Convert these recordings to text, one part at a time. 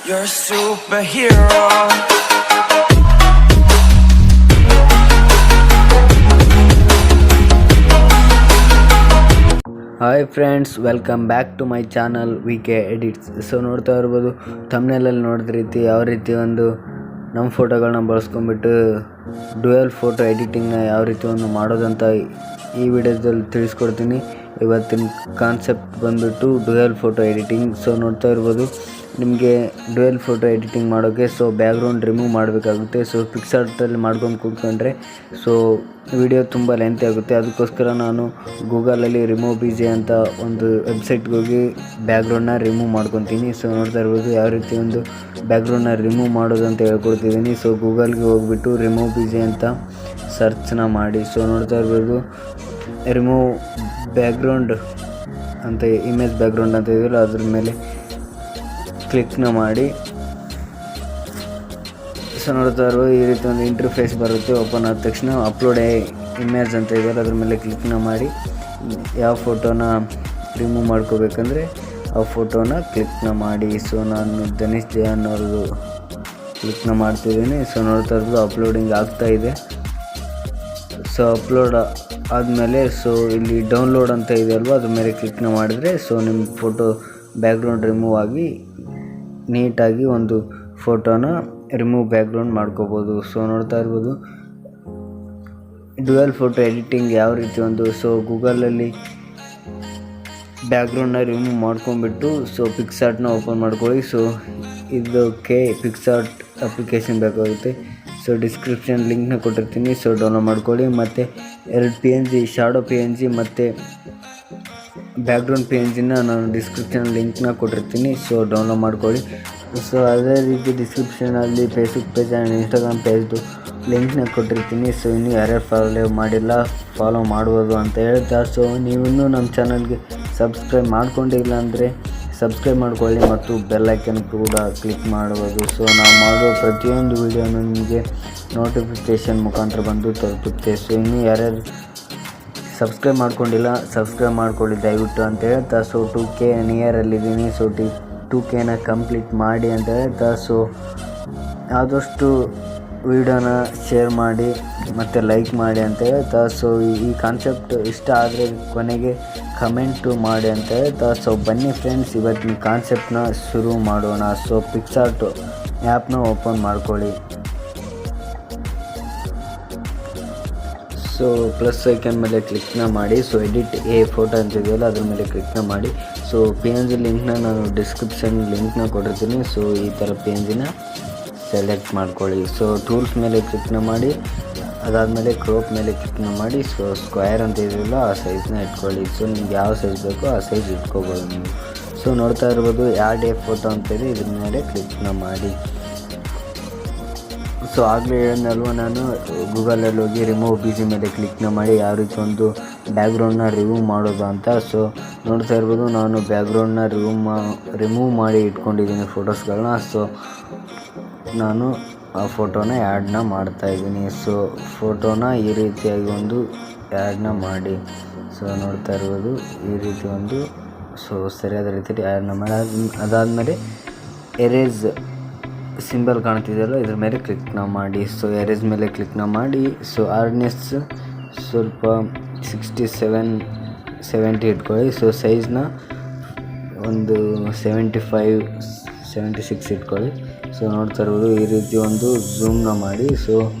You're a superhero. Hi friends, welcome back to my channel VK edits. So ನೋಡ್ತಾ ಇರ್ಬೋದು ಥಂಬ್ನೇಲಲ್ಲಿ ನೋಡಿದ ರೀತಿ ಯಾವ ರೀತಿ ಒಂದು ನಮ್ಮ ಫೋಟೋಗಳನ್ನ ಬಳಸ್ಕೊಂಡ್ಬಿಟ್ಟು ಡ್ಯುಯಲ್ ಫೋಟೋ ಎಡಿಟಿಂಗ್ನ ಯಾವ ರೀತಿ ಒಂದು ಮಾಡೋದಂತ ಈ ವಿಡಿಯೋದಲ್ಲಿ ತಿಳಿಸ್ಕೊಡ್ತೀನಿ. ಇವತ್ತಿನ ಕಾನ್ಸೆಪ್ಟ್ ಬಂದುಬಿಟ್ಟು ಡ್ಯುಯಲ್ ಫೋಟೋ ಎಡಿಟಿಂಗ್. ಸೊ ನೋಡ್ತಾ ಇರ್ಬೋದು ನಿಮಗೆ ಡ್ಯುಯಲ್ ಫೋಟೋ ಎಡಿಟಿಂಗ್ ಮಾಡೋಕ್ಕೆ ಬ್ಯಾಕ್ಗ್ರೌಂಡ್ ರಿಮೂವ್ ಮಾಡಬೇಕಾಗುತ್ತೆ. ಪಿಕ್ಸಾರ್ಟಲ್ಲಿ ಮಾಡ್ಕೊಂಡು ಕೂತ್ಕೊಂಡ್ರೆ ವಿಡಿಯೋ ತುಂಬ ಲೆಂತಿ ಆಗುತ್ತೆ. ಅದಕ್ಕೋಸ್ಕರ ನಾನು ಗೂಗಲಲ್ಲಿ ರಿಮೂವ್ BG ಅಂತ ಒಂದು ವೆಬ್ಸೈಟ್ಗೆ ಹೋಗಿ ಬ್ಯಾಕ್ಗ್ರೌಂಡನ್ನ ರಿಮೂವ್ ಮಾಡ್ಕೊತೀನಿ. ನೋಡ್ತಾ ಇರ್ಬೋದು ಯಾವ ರೀತಿ ಒಂದು ಬ್ಯಾಕ್ಗ್ರೌಂಡನ್ನ ರಿಮೂವ್ ಮಾಡೋದು ಅಂತ ಹೇಳ್ಕೊಡ್ತಿದ್ದೀನಿ. ಗೂಗಲ್ಗೆ ಹೋಗ್ಬಿಟ್ಟು ರಿಮೂವ್ BG ಅಂತ ಸರ್ಚ್ನ ಮಾಡಿ. ನೋಡ್ತಾ ಇರ್ಬೋದು ರಿಮೂವ್ ಬ್ಯಾಕ್ಗ್ರೌಂಡ್ ಅಂತ ಇಮೇಜ್ ಬ್ಯಾಕ್ಗ್ರೌಂಡ್ ಅಂತ ಇದೆಯಲ್ಲ ಅದ್ರ ಮೇಲೆ ಕ್ಲಿಕ್ನ ಮಾಡಿ. ನೋಡ್ತಾ ಇರ್ಬೋದು ಈ ರೀತಿ ಒಂದು ಇಂಟರ್ಫೇಸ್ ಬರುತ್ತೆ. ಓಪನ್ ಆದ ತಕ್ಷಣ ಅಪ್ಲೋಡ್ ಇಮೇಜ್ ಅಂತ ಇದೆಯಲ್ಲ ಅದ್ರ ಮೇಲೆ ಕ್ಲಿಕ್ನ ಮಾಡಿ ಯಾವ ಫೋಟೋನ ರಿಮೂವ್ ಮಾಡ್ಕೋಬೇಕಂದ್ರೆ ಆ ಫೋಟೋನ ಕ್ಲಿಕ್ನ ಮಾಡಿ. ನಾನು ಧನುಷ್ ಜಯನ್ ಅವ್ರದ್ದು ಕ್ಲಿಕ್ನ ಮಾಡ್ತಿದ್ದೀನಿ. ನೋಡ್ತಾ ಇರ್ಬೋದು ಅಪ್ಲೋಡಿಂಗ್ ಆಗ್ತಾಯಿದೆ. ಅಪ್ಲೋಡ್ ಆದಮೇಲೆ ಇಲ್ಲಿ ಡೌನ್ಲೋಡ್ ಅಂತ ಇದೆ ಅಲ್ವಾ ಅದ್ರ ಮೇಲೆ ಕ್ಲಿಕ್ನ ಮಾಡಿದ್ರೆ ನಿಮ್ಮ ಫೋಟೋ ಬ್ಯಾಕ್ಗ್ರೌಂಡ್ ರಿಮೂವ್ ಆಗಿ ನೀಟಾಗಿ ಒಂದು ಫೋಟೋನ ರಿಮೂವ್ ಬ್ಯಾಕ್ಗ್ರೌಂಡ್ ಮಾಡ್ಕೋಬೋದು. ನೋಡ್ತಾ ಇರ್ಬೋದು ಡ್ಯುಯಲ್ ಫೋಟೋ ಎಡಿಟಿಂಗ್ ಯಾವ ರೀತಿ ಒಂದು ಗೂಗಲಲ್ಲಿ ಬ್ಯಾಕ್ಗ್ರೌಂಡನ್ನ ರಿಮೂವ್ ಮಾಡ್ಕೊಂಡ್ಬಿಟ್ಟು ಪಿಕ್ಸಾರ್ಟ್ನ ಓಪನ್ ಮಾಡ್ಕೊಳ್ಳಿ. ಇದಕ್ಕೆ ಪಿಕ್ಸಾರ್ಟ್ ಅಪ್ಲಿಕೇಶನ್ ಬೇಕಾಗುತ್ತೆ. ಡಿಸ್ಕ್ರಿಪ್ಷನ್ ಲಿಂಕ್ನ ಕೊಟ್ಟಿರ್ತೀನಿ. ಡೌನ್ಲೋಡ್ ಮಾಡ್ಕೊಳ್ಳಿ. ಮತ್ತು 2 PNG ಶಾಡೋ PNG ಮತ್ತು ಬ್ಯಾಕ್ಗ್ರೌಂಡ್ PNGನ ನಾನು ಡಿಸ್ಕ್ರಿಪ್ಷನ್ ಲಿಂಕ್ನ ಕೊಟ್ಟಿರ್ತೀನಿ. ಡೌನ್ಲೋಡ್ ಮಾಡ್ಕೊಳ್ಳಿ. ಅದೇ ರೀತಿ ಡಿಸ್ಕ್ರಿಪ್ಷನಲ್ಲಿ ಫೇಸ್ಬುಕ್ ಪೇಜ್ ಆ್ಯಂಡ್ ಇನ್ಸ್ಟಾಗ್ರಾಮ್ ಪೇಜ್ದು ಲಿಂಕ್ನ ಕೊಟ್ಟಿರ್ತೀನಿ. ಇನ್ನೂ ಯಾರ್ಯಾರು ಫಾಲೋ ಮಾಡಿಲ್ಲ ಫಾಲೋ ಮಾಡ್ಬೋದು ಅಂತ ಹೇಳ್ತಾ ನೀವಿನ್ನೂ ನಮ್ಮ ಚಾನಲ್ಗೆ ಸಬ್ಸ್ಕ್ರೈಬ್ ಮಾಡ್ಕೊಂಡಿಲ್ಲ ಅಂದರೆ ಸಬ್ಸ್ಕ್ರೈಬ್ ಮಾಡ್ಕೊಳ್ಳಿ ಮತ್ತು ಬೆಲ್ ಐಕನ್ ಕೂಡ ಕ್ಲಿಕ್ ಮಾಡ್ಬೋದು. ನಾವು ಮಾಡುವ ಪ್ರತಿಯೊಂದು ವೀಡಿಯೋನು ನಿಮಗೆ ನೋಟಿಫಿಕೇಷನ್ ಮುಖಾಂತರ ಬಂದು ತಲುಪುತ್ತೆ. ಇನ್ನೂ ಯಾರ್ಯಾರು ಸಬ್ಸ್ಕ್ರೈಬ್ ಮಾಡ್ಕೊಂಡಿಲ್ಲ ಸಬ್ಸ್ಕ್ರೈಬ್ ಮಾಡ್ಕೊಳ್ಳಿ ದಯವಿಟ್ಟು ಅಂತ ಹೇಳ್ತಾ 2K ನಿಯರಲ್ಲಿದ್ದೀನಿ. 2Kನ ಕಂಪ್ಲೀಟ್ ಮಾಡಿ ಅಂತ ಹೇಳ್ತಾ ಆದಷ್ಟು ವಿಡಿಯೋನ ಶೇರ್ ಮಾಡಿ ಮತ್ತು ಲೈಕ್ ಮಾಡಿ ಅಂತ ಹೇಳ್ತಾ ಈ ಕಾನ್ಸೆಪ್ಟ್ ಇಷ್ಟ ಆದರೆ ಕೊನೆಗೆ ಕಮೆಂಟು ಮಾಡಿ ಅಂತ ಹೇಳ್ತಾ ಬನ್ನಿ ಫ್ರೆಂಡ್ಸ್ ಇವತ್ತಿನ ಕಾನ್ಸೆಪ್ಟನ್ನ ಶುರು ಮಾಡೋಣ. ಪಿಕ್ಸಾರ್ಟ್ ಆ್ಯಪ್ನ ಓಪನ್ ಮಾಡ್ಕೊಳ್ಳಿ. ಪ್ಲಸ್ ಐಕನ್ ಮೇಲೆ ಕ್ಲಿಕ್ನ ಮಾಡಿ. ಎಡಿಟ್ ಫೋಟೋ ಅಂತ ಇದೆಯಲ್ಲ ಅದ್ರ ಮೇಲೆ ಕ್ಲಿಕ್ನ ಮಾಡಿ. PNG ಲಿಂಕ್ನ ನಾನು ಡಿಸ್ಕ್ರಿಪ್ಷನ್ ಲಿಂಕ್ನ ಕೊಟ್ಟಿರ್ತೀನಿ. ಈ ಥರ PNGನ ಸೆಲೆಕ್ಟ್ ಮಾಡ್ಕೊಳ್ಳಿ. ಟೂಲ್ಸ್ ಮೇಲೆ ಕ್ಲಿಕ್ನ ಮಾಡಿ. ಅದಾದಮೇಲೆ ಕ್ರೋಪ್ ಮೇಲೆ ಕ್ಲಿಕ್ನ ಮಾಡಿ. ಸ್ಕ್ವೇರ್ ಅಂತ ಇದೆಯಲ್ಲ ಆ ಸೈಜ್ನ ಇಟ್ಕೊಳ್ಳಿ. ನಿಮ್ಗೆ ಯಾವ ಸೈಜ್ ಬೇಕೋ ಆ ಸೈಜ್ ಇಟ್ಕೋಬೋದು ನೀವು. ನೋಡ್ತಾ ಇರ್ಬೋದು ಆ್ಯಡ್ ಫೋಟೋ ಅಂತ ಇದೆ ಇದ್ರ ಮೇಲೆ ಕ್ಲಿಕ್ನ ಮಾಡಿ. ಆಗಲೇ ಹೇಳಿದ್ನಲ್ವ ನಾನು ಗೂಗಲಲ್ಲಿ ಹೋಗಿ ರಿಮೂವ್ BG ಮೇಲೆ ಕ್ಲಿಕ್ನ ಮಾಡಿ ಯಾವ ರೀತಿ ಒಂದು ಬ್ಯಾಕ್ಗ್ರೌಂಡನ್ನ ರಿಮೂವ್ ಮಾಡೋದು ಅಂತ. ನೋಡ್ತಾ ಇರ್ಬೋದು ನಾನು ಬ್ಯಾಕ್ಗ್ರೌಂಡನ್ನ ರಿಮೂವ್ ಮಾಡಿ ಇಟ್ಕೊಂಡಿದ್ದೀನಿ ಫೋಟೋಸ್ಗಳನ್ನ. ನಾನು ಆ ಫೋಟೋನ ಆ್ಯಡ್ನ ಮಾಡ್ತಾಯಿದ್ದೀನಿ. ಫೋಟೋನ ಈ ರೀತಿಯಾಗಿ ಒಂದು ಆ್ಯಡ್ನ ಮಾಡಿ. ನೋಡ್ತಾ ಇರ್ಬೋದು ಈ ರೀತಿ ಒಂದು ಸರಿಯಾದ ರೀತಿಯಲ್ಲಿ ಆ್ಯಡ್ನ ಮಾಡಿ. ಅದಾದಮೇಲೆ ಎರೇಸ್ ಸಿಂಬಲ್ ಕಾಣ್ತಿದೆಯಲ್ಲ ಇದ್ರ ಮೇಲೆ ಕ್ಲಿಕ್ನ ಮಾಡಿ. ಎರೇಸ್ ಮೇಲೆ ಕ್ಲಿಕ್ನ ಮಾಡಿ. ಹಾರ್ಡ್ನೆಸ್ ಸ್ವಲ್ಪ 67-70 ಇಟ್ಕೊಳ್ಳಿ. ಸೈಜ್ನ ಒಂದು 75-76 ಇಟ್ಕೊಳ್ಳಿ. ನೋಡ್ತಾ ಇರ್ಬೋದು ಈ ರೀತಿ ಒಂದು ಝೂಮ್ನ ಮಾಡಿ.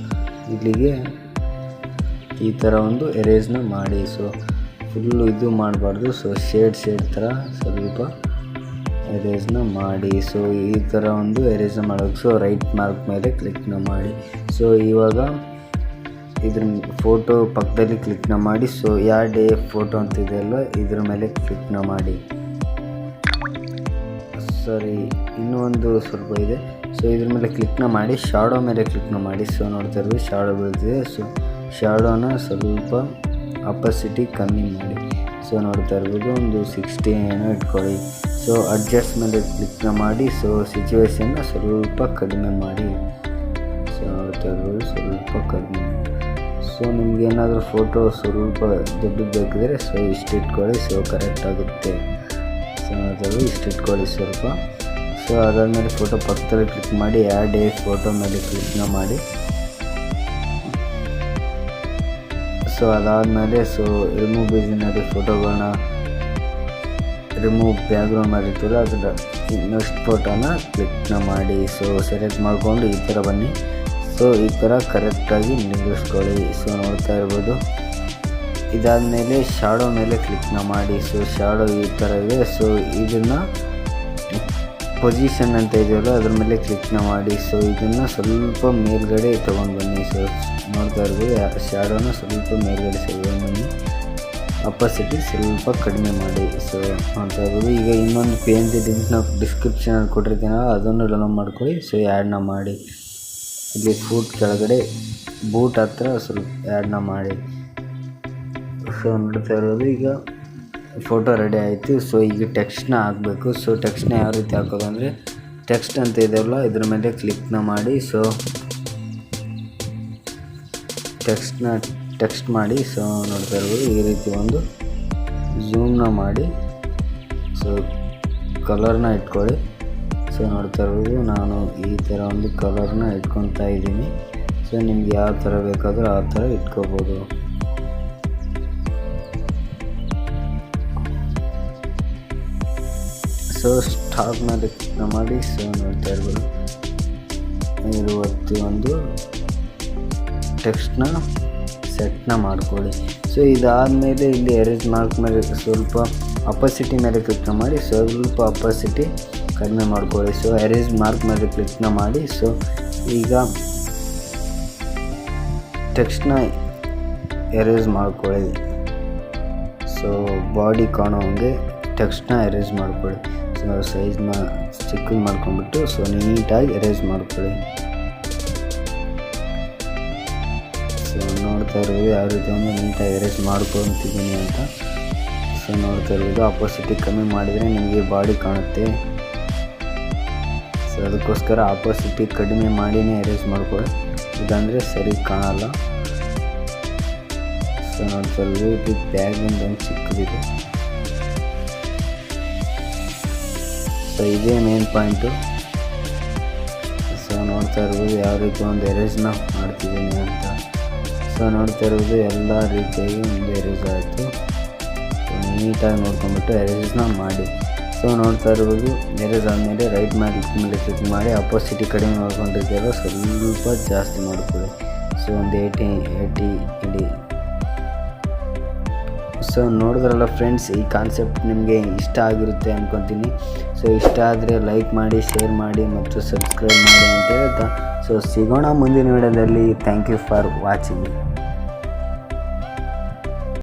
ಇಲ್ಲಿಗೆ ಈ ಥರ ಒಂದು ಎರೇಸ್ನ ಮಾಡಿ. ಫುಲ್ಲು ಇದು ಮಾಡಬಾರ್ದು. ಶೇಡ್ ಥರ ಸ್ವಲ್ಪ ಎರೇಸ್ನ ಮಾಡಿ. ಈ ಥರ ಒಂದು ಎರೇಸ್ನ ಮಾಡೋಕ್ಕೆ ರೈಟ್ ಮಾರ್ಕ್ ಮೇಲೆ ಕ್ಲಿಕ್ನ ಮಾಡಿ. ಇವಾಗ ಇದ್ರ ಫೋಟೋ ಪಕ್ಕದಲ್ಲಿ ಕ್ಲಿಕ್ನ ಮಾಡಿ. ಆ್ಯಡ್ ಫೋಟೋ ಅಂತ ಇದೆಯಲ್ಲ ಇದ್ರ ಮೇಲೆ ಕ್ಲಿಕ್ನ ಮಾಡಿ. ಇನ್ನೂ ಒಂದು ಸ್ವಲ್ಪ ಇದೆ. ಇದ್ರ ಮೇಲೆ ಕ್ಲಿಕ್ನ ಮಾಡಿ. ಶಾಡೋ ಮೇಲೆ ಕ್ಲಿಕ್ನ ಮಾಡಿ. ನೋಡ್ತಾ ಇರ್ಬೋದು ಶಾಡೋ ಬೀಳ್ತಿದೆ. ಶಾಡೋನ ಸ್ವಲ್ಪ ಅಪಾಸಿಟಿ ಕಮ್ಮಿ ಮಾಡಿ. ನೋಡ್ತಾ ಇರ್ಬೋದು ಒಂದು 60 ಏನೋ ಇಟ್ಕೊಳ್ಳಿ. ಅಡ್ಜಸ್ಟ್ ಮೇಲೆ ಕ್ಲಿಕ್ನ ಮಾಡಿ. ಸಿಚುವೇಶನ್ನ ಸ್ವಲ್ಪ ಕಡಿಮೆ ಮಾಡಿ. ನೋಡ್ತಾ ಇರ್ಬೋದು ಸ್ವಲ್ಪ ಕಡಿಮೆ. ನಿಮ್ಗೆ ಏನಾದರೂ ಫೋಟೋ ಸ್ವಲ್ಪ ದೊಡ್ಡದು ಬೇಕಿದ್ರೆ ಇಷ್ಟು ಇಟ್ಕೊಳ್ಳಿ. ಕರೆಕ್ಟ್ ಆಗುತ್ತೆ. ನೋಡ್ತಾ ಇರ್ಬೋದು ಇಷ್ಟು ಇಟ್ಕೊಳ್ಳಿ ಸ್ವಲ್ಪ. ಸೊ ಅದಾದಮೇಲೆ ಫೋಟೋ ಪಕ್ಕದಲ್ಲಿ ಕ್ಲಿಕ್ ಮಾಡಿ ಆ್ಯಡ್ ಎ ಫೋಟೋ ಮೇಲೆ ಕ್ಲಿಕ್ನ ಮಾಡಿ. ಸೊ ಅದಾದಮೇಲೆ ರಿಮೂವ್ ಬೇಸಿನಲ್ಲಿ ಫೋಟೋಗಳನ್ನ ರಿಮೂವ್ ಬ್ಯಾಕ್ಗ್ರೌಂಡ್ ಮಾಡಿರ್ತೀವಲ್ಲ ಅದರ ನೆಕ್ಸ್ಟ್ ಫೋಟೋನ ಕ್ಲಿಕ್ನ ಮಾಡಿ. ಸೊ ಸೆಲೆಕ್ಟ್ ಮಾಡಿಕೊಂಡು ಈ ಥರ ಬನ್ನಿ. ಸೊ ಈ ಥರ ಕರೆಕ್ಟಾಗಿ ನಿಲ್ಲಿಸ್ಕೊಳ್ಳಿ. ಸೊ ನೋಡ್ತಾ ಇರ್ಬೋದು. ಇದಾದಮೇಲೆ ಶಾಡೋ ಮೇಲೆ ಕ್ಲಿಕ್ನ ಮಾಡಿ. ಸೊ ಶಾಡೋ ಈ ಥರ ಇದೆ. ಸೊ ಇದನ್ನು ಪೊಸಿಷನ್ ಅಂತ ಇದೆಯಲ್ಲ ಅದ್ರ ಮೇಲೆ ಕ್ಲಿಕ್ನ ಮಾಡಿ. ಸೊ ಇದನ್ನು ಸ್ವಲ್ಪ ಮೇಲ್ಗಡೆ ತೊಗೊಂಡು ಬನ್ನಿ. ಸೊ ನೋಡ್ತಾ ಇರ್ಬೋದು ಶಾಡೋನ ಸ್ವಲ್ಪ ಮೇಲ್ಗಡೆ ತೆಗೆದು ಬನ್ನಿ. ಅಪಾಸಿಟಿ ಸ್ವಲ್ಪ ಕಡಿಮೆ ಮಾಡಿ. ಸೊ ನೋಡ್ತಾ ಇರ್ಬೋದು. ಈಗ ಇನ್ನೊಂದು PNG ಲಿಂಕ್ ನಾವು ಡಿಸ್ಕ್ರಿಪ್ಷನಲ್ಲಿ ಕೊಟ್ಟಿರ್ತೀನಲ್ಲ ಅದನ್ನು ಡೌನ್ಲೋಡ್ ಮಾಡ್ಕೊಳ್ಳಿ. ಸೊ ಆ್ಯಡ್ನ ಮಾಡಿ. ಇಲ್ಲಿ ಕೆಳಗಡೆ ಬೂಟ್ ಹತ್ರ ಸ್ವಲ್ಪ ಆ್ಯಡ್ನ ಮಾಡಿ. ಸೊ ನೋಡ್ತಾ ಇರೋದು ಈಗ ಫೋಟೋ ರೆಡಿ ಆಯಿತು. ಸೊ ಈಗ ಟೆಕ್ಸ್ಟ್ನ ಹಾಕಬೇಕು. ಸೊ ಟೆಕ್ಸ್ಟ್ನ ಯಾವ ರೀತಿ ಹಾಕೋದು ಅಂದರೆ ಟೆಕ್ಸ್ಟ್ ಅಂತ ಇದೆಯಲ್ಲ ಇದ್ರ ಮೇಲೆ ಕ್ಲಿಕ್ನ ಮಾಡಿ. ಸೊ ಟೆಕ್ಸ್ಟ್ ಮಾಡಿ. ಸೊ ನೋಡ್ತಾ ಇರ್ಬೋದು ಈ ರೀತಿ ಒಂದು ಝೂಮ್ನ ಮಾಡಿ. ಸೊ ಕಲರ್ನ ಇಟ್ಕೊಳ್ಳಿ. ಸೊ ನೋಡ್ತಾ ಇರ್ಬೋದು ನಾನು ಈ ಥರ ಒಂದು ಕಲರ್ನ ಇಟ್ಕೊತಾ ಇದ್ದೀನಿ. ಸೊ ನಿಮ್ಗೆ ಯಾವ ಥರ ಬೇಕಾದರೂ ಆ ಥರ ಇಟ್ಕೋಬೋದು. ಸೊ ಸ್ಟಾರ್ಟ್ ಮೇಲೆ ಕ್ಲಿಕ್ ಮಾಡಿ. ಸೊ ನೋಡ್ತಾ ಇರ್ಬೋದು ಒಂದು ಟೆಕ್ಸ್ಟ್ನ ಸೆಟ್ನ ಮಾಡ್ಕೊಳ್ಳಿ. ಸೊ ಇದಾದಮೇಲೆ ಇಲ್ಲಿ ಎರೇಜ್ ಮಾರ್ಕ್ ಮೇಲೆ ಸ್ವಲ್ಪ ಅಪಾಸಿಟಿ ಮೇಲೆ ಕ್ಲಿಕ್ನ ಮಾಡಿ. ಸ್ವಲ್ಪ ಅಪಾಸಿಟಿ ಕಡಿಮೆ ಮಾಡ್ಕೊಳ್ಳಿ. ಸೊ ಎರೇಜ್ ಮಾರ್ಕ್ ಮೇಲೆ ಕ್ಲಿಕ್ನ ಮಾಡಿ. ಸೊ ಈಗ ಟೆಕ್ಸ್ಟ್ನ ಎರೇಜ್ ಮಾಡ್ಕೊಳ್ಳಿ. ಸೊ ಬಾಡಿ ಕಾಣೋ ಹಂಗೆ ಟೆಕ್ಸ್ಟ್ನ ಎರೇಜ್ ಮಾಡ್ಕೊಳ್ಳಿ. ಸೊ ಸೈಜ್ನ ಚಿಕ್ಕದು ಮಾಡ್ಕೊಂಡ್ಬಿಟ್ಟು ಸೊ ನೀಟಾಗಿ ಎರೇಜ್ ಮಾಡ್ಕೊಳ್ಳಿ. ಸೊ ನೋಡ್ತಾ ಇರೋದು ಯಾವ ರೀತಿ ಒಂದು ನೀಟಾಗಿ ಎರೇಜ್ ಮಾಡ್ಕೊತಿದ್ದೀನಿ ಅಂತ. ಸೊ ನೋಡ್ತಾ ಇರೋದು ಅಪೋಸಿಟಿ ಕಮ್ಮಿ ಮಾಡಿದರೆ ನಿಮಗೆ ಬಾಡಿ ಕಾಣುತ್ತೆ. ಸೊ ಅದಕ್ಕೋಸ್ಕರ ಅಪೋಸಿಟಿ ಕಡಿಮೆ ಮಾಡಿನೇ ಎರೇಜ್ ಮಾಡ್ಕೊಳ್ಳಿ, ಇಲ್ಲಾಂದರೆ ಸರಿ ಕಾಣಲ್ಲ. ಸೊ ನೋಡ್ತಾ ಇರೋದು ಇದು ಬ್ಯಾಗಿಂದ ಒಂದು ಚಿಕ್ಕದಿದೆ. ಸೊ ಇದೇ ಮೇನ್ ಪಾಯಿಂಟು. ಸೊ ನೋಡ್ತಾ ಇರ್ಬೋದು ಯಾವ ರೀತಿ ಒಂದು ಎರೇಜ್ನ ಮಾಡ್ತಿದ್ದೀನಿ ಅಂತ. ಸೊ ನೋಡ್ತಾ ಇರೋದು ಎಲ್ಲ ರೀತಿಯಾಗಿ ಒಂದು ಎರೇಜ್ ಆಯಿತು. ಸೊ ನೀಟಾಗಿ ನೋಡ್ಕೊಂಡ್ಬಿಟ್ಟು ಎರೇಜ್ನ ಮಾಡಿ. ಸೊ ನೋಡ್ತಾ ಇರ್ಬೋದು ಎರೇಜ್ ಆದಮೇಲೆ ರೈಟ್ ಮೇಲೆ ಕ್ಲಿಕ್ ಮಾಡಿ ಅಪೋಸಿಟಿ ಕಡಿಮೆ ಮಾಡ್ಕೊಂಡಿದ್ದೀರೋ ಸ್ವಲ್ಪ ಜಾಸ್ತಿ ಮಾಡಿಕೊಳ್ಳಿ. ಸೊ ಒಂದು 80 ಇಡಿ. ಸೊ ನೋಡಿದ್ರಲ್ಲ ಫ್ರೆಂಡ್ಸ್, ಈ ಕಾನ್ಸೆಪ್ಟ್ ನಿಮಗೆ ಇಷ್ಟ ಆಗಿರುತ್ತೆ ಅಂದ್ಕೊತೀನಿ. ಸೊ ಇಷ್ಟ ಆದರೆ ಲೈಕ್ ಮಾಡಿ, ಶೇರ್ ಮಾಡಿ ಮತ್ತು ಸಬ್ಸ್ಕ್ರೈಬ್ ಮಾಡಿ ಅಂತ ಹೇಳ್ತಾ ಸೊ ಸಿಗೋಣ ಮುಂದಿನ ವಿಡಿಯೋದಲ್ಲಿ. Thank you for watching.